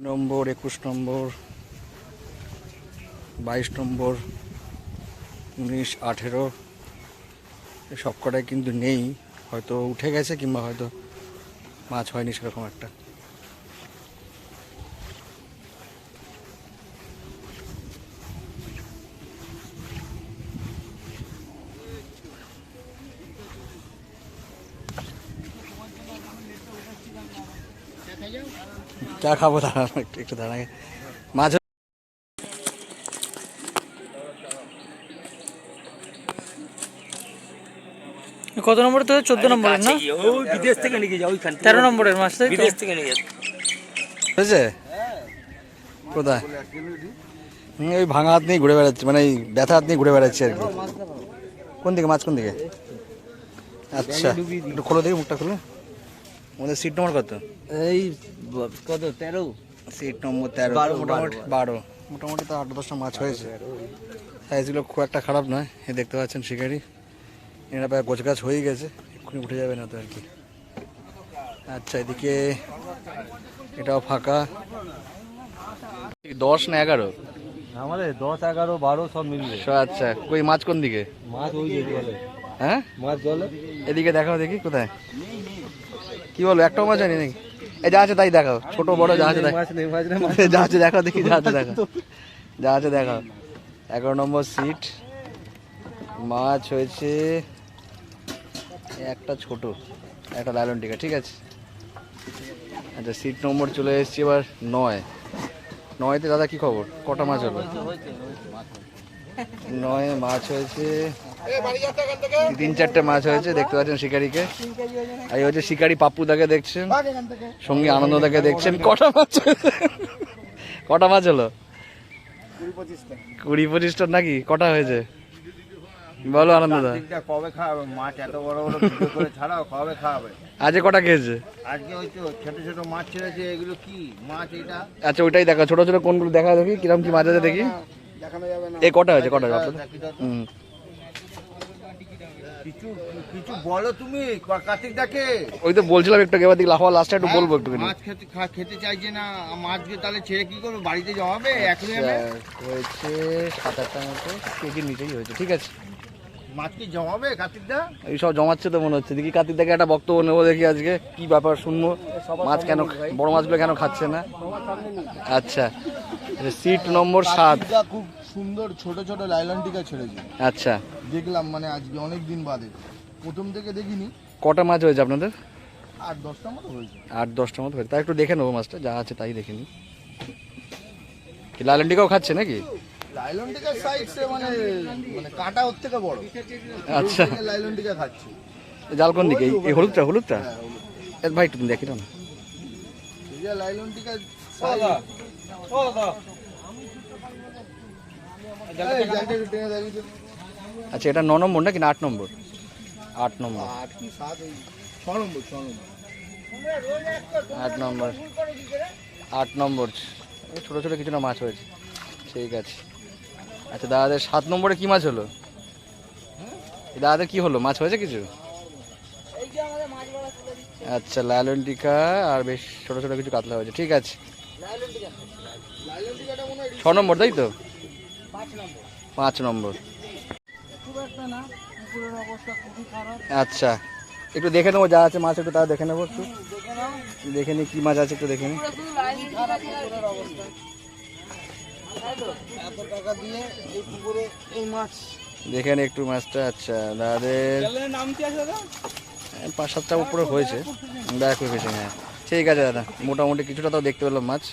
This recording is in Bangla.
নম্বর, 21 নম্বর, 22 নম্বর, 19, 18 সব কটাই কিন্তু নেই, হয়তো উঠে গেছে কিংবা হয়তো মাছ হয়নি সেরকম একটা। চা খাবো, দাঁড়ানো একটু দাঁড়ায় মাছ। কত নম্বরে তো? 14 নম্বরের না? বিদেশ থেকে নিয়ে যাও, 13 নম্বরের মাছ, তাই তো? বিদেশ থেকে নিয়ে যাও। হয়েছে কোথায়? ওই ভাঙা হাত নিয়ে ঘুরে বেড়াচ্ছে, মানে এই ব্যথা হাত নিয়ে ঘুরে বেড়াচ্ছে আর কি। কোন দিকে মাছ, কোন দিকে? আচ্ছা, একটু খোলো দেখি, মুখটা খোলো। আমাদের সিট নম্বর কত? এই কত 13? সিট নম্বর 13, মোটামুটি 12, মোটামুটি তো 8-10টা মাছ হয়েছে। সাইজগুলো খুব একটা খারাপ নয়, এ দেখতে পাচ্ছেন শিকারি, এরা প্রায় গোছগাছ হয়ে গেছে, এক্ষুনি উঠে যাবে না তো আর কি। আচ্ছা, এদিকে এটাও ফাঁকা। 10 না 11? আমাদের 10, 11, 12 সব মিলবে। আচ্ছা, কই মাছ কোন দিকে? মাছ ওই যে জলে। হ্যাঁ, মাছ জলে। এদিকে দেখাও দেখি কোথায়, কি বলো, একটাও মাছ হয়নি নাকি? এই যা আছে তাই দেখাও, ছোট বড় যা আছে মাছ নেই, মাছ নেই, মাছ যা আছে দেখাও দেখি, যা আছে দেখাও, যা আছে দেখাও। 11 নম্বর সিট, মাছ হয়েছে একটা ছোট, একটা লালন টিকা, ঠিক আছে। আচ্ছা, সিট নম্বর চলে এসেছি এবার 9। 9তে দাদা কি খবর, কটা মাছ হলো? 9 মাছ হয়েছে 3-4টে মাছ হয়েছে, দেখতে পাচ্ছেন শিকারিকে। আর এই হচ্ছে শিকারি পাপ্পুদাকে দেখছেন, সঙ্গে আনন্দদাকে দেখছেন। কটা মাছ হয়েছে? কটা মাছ হলো? 20-25টা নাকি? কটা হয়েছে বলো আনন্দদা? কবে খাওয়াবে মাছ? এত বড় বড় ভিডিও করে ছাড়াও, কবে খাওয়াবে? আজকে কটা খেয়েছে? আজকে ওই তো ছোট ছোট মাছ ছেড়েছে, এগুলো কি মাছ এটা? আচ্ছা, ওইটাই দেখা, ছোট ছোট কোনগুলো দেখা দেখি, কিরম কি মাছ আছে দেখি। দেখানো যাবে না। এই কটা হয়েছে, কটা? হুম, কিছু কিছু বলো তুমি কার্তিক দাকে। ওই তো বলছিলাম একটু এবার দিকে লাফা, লাস্টে একটু বলবো একটু। মাছ খেতে চাইছে না, মাছকে তাহলে ছেড়ে কি করবো? বাড়িতে জমাবে অ্যাকুরিয়ামে? হয়েছে 7-8টার মতো, কেজির নিচেই হয়েছে, ঠিক আছে। মাছ কি জমাবে কার্তিক দা? এই সব জমাচ্ছে তো মনে হচ্ছে। দেখি কার্তিক থেকে একটা বক্তব্য নেবো দেখি, আজকে কি ব্যাপার শুনবো, মাছ কেন, বড় মাছগুলো কেন খাচ্ছে না। আচ্ছা, সিট নম্বর 7। খুব সুন্দর ছোট ছোট লাইলন টিকা ছেড়েছে, আচ্ছা, দেখলাম মানে আজকে অনেক দিন বাদে, প্রথম থেকে দেখিনি। কটা মাছ হয়েছে আপনাদের? 8-10টা মতো হয়েছে। 8-10টার মতো হয়েছে, তাই একটু দেখে নেবো মাছটা, যা আছে তাই দেখে নিই। কি লালন্ডিকাও খাচ্ছে নাকি? লাইলন টিকার সাইজ মানে মানে কাটা ওর থেকে বড়। আচ্ছা, লাইলন টিকা খাচ্ছে। জাল কোন দিকে? এই হলুদটা, হলুদটা এর ভাই একটু দেখি না। এই যে লাইলন টিকা আচ্ছা, এটা 9 নম্বর নাকি না 8 নম্বর? 8 নম্বর। 8 কি 7, 6 নম্বর, 6 নম্বর। 8 নম্বর, 8 নম্বর। এই ছোটো ছোটো কিছুটা মাছ হয়েছে, ঠিক আছে। আচ্ছা, দাদাদের 7 নম্বরে কি মাছ হলো? দাদাদের কি হলো, মাছ হয়েছে কিছু? আচ্ছা, লালন টিকা আর বেশ ছোটো ছোটো কিছু কাতলা হয়েছে, ঠিক আছে। 6 নম্বর তাই তো? 5 নম্বর। আচ্ছা, একটু দেখে নেবো যা আছে মাছ, একটু তারা দেখে নেবো, একটু দেখে নিই কি মাছ আছে, একটু দেখে নিই। এত টাকা দিয়ে এই পুকুরে এই মাছ দেখে নিই একটু মাছটা। আচ্ছা, দাদাদের 5-7টা উপরে হয়েছে, দেখা করে ফেসে। হ্যাঁ, ঠিক আছে দাদা, মোটামুটি কিছুটা তাও দেখতে পেলাম মাছ।